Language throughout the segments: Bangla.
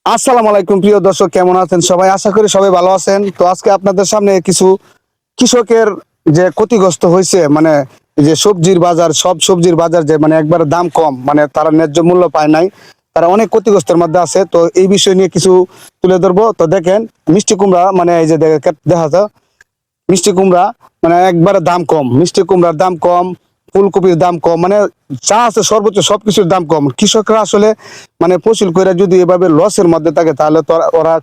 আসসালামু আলাইকুম প্রিয় দর্শক, কেমন আছেন সবাই? আশা করি সবাই ভালো আছেন। তো আজকে আপনাদের সামনে কিছু কৃষকের যে ক্ষতিগ্রস্ত হয়েছে, মানে যে সবজির বাজার, সব সবজির বাজার যে মানে একবারে দাম কম, মানে তারা ন্যায্য মূল্য পায় নাই, তারা অনেক ক্ষতিগ্রস্তের মধ্যে আছে। তো এই বিষয় নিয়ে কিছু তুলে ধরবো। তো দেখেন, মিষ্টি কুমড়া মানে এই যে দেখা যায় মিষ্টি কুমড়া মানে একবারে দাম কম, মিষ্টি কুমড়ার দাম কম, ফুলকপির দাম কম, মানে যা আছে সর্বোচ্চ সবকিছুর দাম কম। কৃষকরা আসলে মানে ফসল করে যদি এভাবে লসের মধ্যে থাকে, তাহলে তো ওরা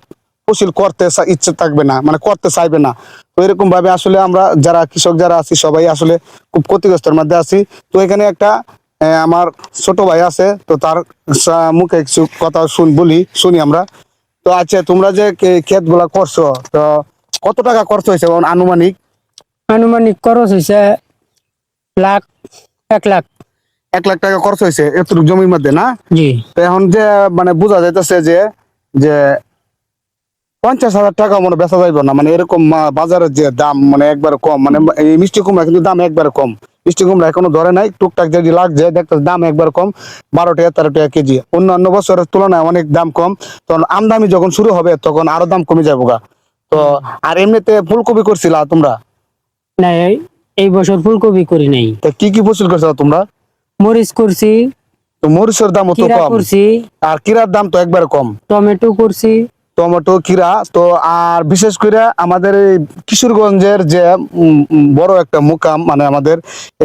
ফসল করতে ইচ্ছে থাকবে না, মানে করতে চাইবে না। তো এরকম ভাবে আসলে আমরা যারা কৃষক যারা আছি সবাই আসলে খুব ক্ষতিগ্রস্তের মধ্যে আছি। তো এখানে একটা আমার ছোট ভাই আছে, তো তার মুখে কিছু কথা শুনি আমরা। তো আচ্ছা, তোমরা যে ক্ষেত গুলা করছো, তো কত টাকা খরচ হয়েছে আনুমানিক? আনুমানিক খরচ হয়েছে লাখ 1 লাখ। 1 লাখ টাকা খরচ হয়েছে এতটুকু জমির মধ্যে, না? জি। তো এখন যে মানে বোঝা যাইতেছে যে যে 50,000 টাকা মনে বেচা যাইব না, মানে এরকম বাজারের যে দাম মানে একবারে কম, মানে এই মিষ্টি কুমড়া কিন্তু দাম একবারে কম। মিষ্টি কুমড়া এখনো ধরে নাই, টুকটাক যদি লাগছে দেখতে দাম একবার কম, 12 টাকা 13 টাকা কেজি। অন্যান্য বছরের তুলনায় অনেক দাম কম। তখন আমদানি যখন শুরু হবে তখন আরো দাম কমে যাবো গা। তো আর এমনিতে ফুলকপি করছিলা তোমরা? না, এই বছর ফুলকপি করি নাই। তো কি কি ফসল করছিলা তোমরা? মরিচ করছি, তো মরিচের দাম তো কিরা কম, করছি, আর কিরার দাম তো একবারে কম। টমেটো করছি। টমেটো, কিরা তো। আর বিশেষ করে আমাদের এই কিশোরগঞ্জের যে বড় একটা মুকাম, মানে আমাদের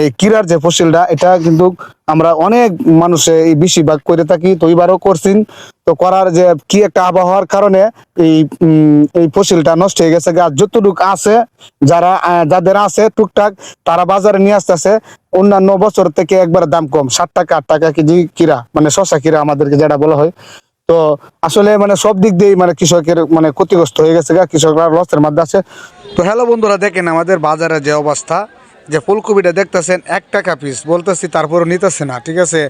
এই কিরার যে ফসলটা, এটা কিন্তু আমরা অনেক মানুষে এই বেশিরভাগ করে থাকি। তো এবারও করছি। তো করার যে কি একটা আবহাওয়ার কারণে এই এই ফসলটা নষ্ট হয়ে গেছে। আর যতটুকু আছে, যাদের আছে টুকটাক, তারা বাজারে নিয়ে আসতেছে। অন্যান্য বছর থেকে একবার দাম কম, 7 টাকা 8 টাকা কেজি কিরা, মানে শশা কিরা আমাদেরকে যেটা বলা হয়। তো আসলে মানে সব দিক দিয়ে মানে কৃষকের মানে ক্ষতিগ্রস্ত হয়ে গেছে, কৃষকরা লসের মধ্যে আছে। তো হ্যালো বন্ধুরা, দেখেন আমাদের বাজারে যে অবস্থা, যে ফুলকপিটা দেখতেছেন 1 টাকা পিস বলতেছি, তারপরও নিতেছে না, ঠিক আছে?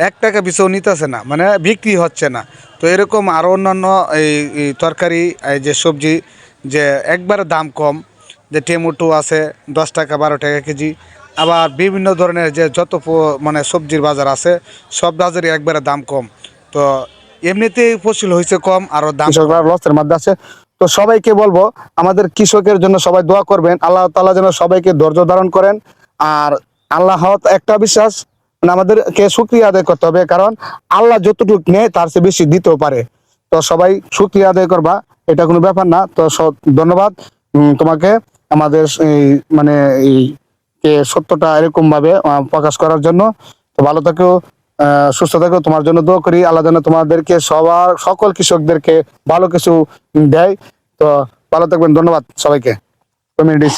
1 টাকা পিসও নিতেছে না, মানে বিক্রি হচ্ছে না। তো এরকম আরও অন্যান্য এই তরকারি, এই যে সবজি যে একবারে দাম কম, যে টমেটো আছে 10 টাকা 12 টাকা কেজি। আবার বিভিন্ন ধরনের যে যত মানে সবজির বাজার আছে, সব বাজারই একবারে দাম কম। তো এমনিতেই ফসল হয়েছে কম, আরো দাম কৃষকরা লসের মধ্যে আছে। তো সবাইকে বলবো, আমাদের কৃষকের জন্য সবাই দোয়া করবেন, আল্লাহ তাআলা যেন সবাইকে ধৈর্য ধারণ করেন। আর আল্লাহ একটা বিশ্বাস, মানে আমাদেরকে শুকরিয়া আদায় করতে হবে, কারণ আল্লাহ যতটুকু নেয় তার চেয়ে বেশি দিতেও পারে। তো সবাই শুকরিয়া আদায় করবা, এটা কোনো ব্যাপার না। তো ধন্যবাদ তোমাকে আমাদের এই মানে এই সত্যটা এরকম ভাবে প্রকাশ করার জন্য। তো ভালো থাকো, সুস্থ থাকো, তোমার জন্য দোয়া করি। আল্লাহ যেন তোমাদেরকে সকল কৃষকদেরকে ভালো কিছু দেয়। তো ভালো থাকবেন, ধন্যবাদ সবাইকে। কমিউনিটি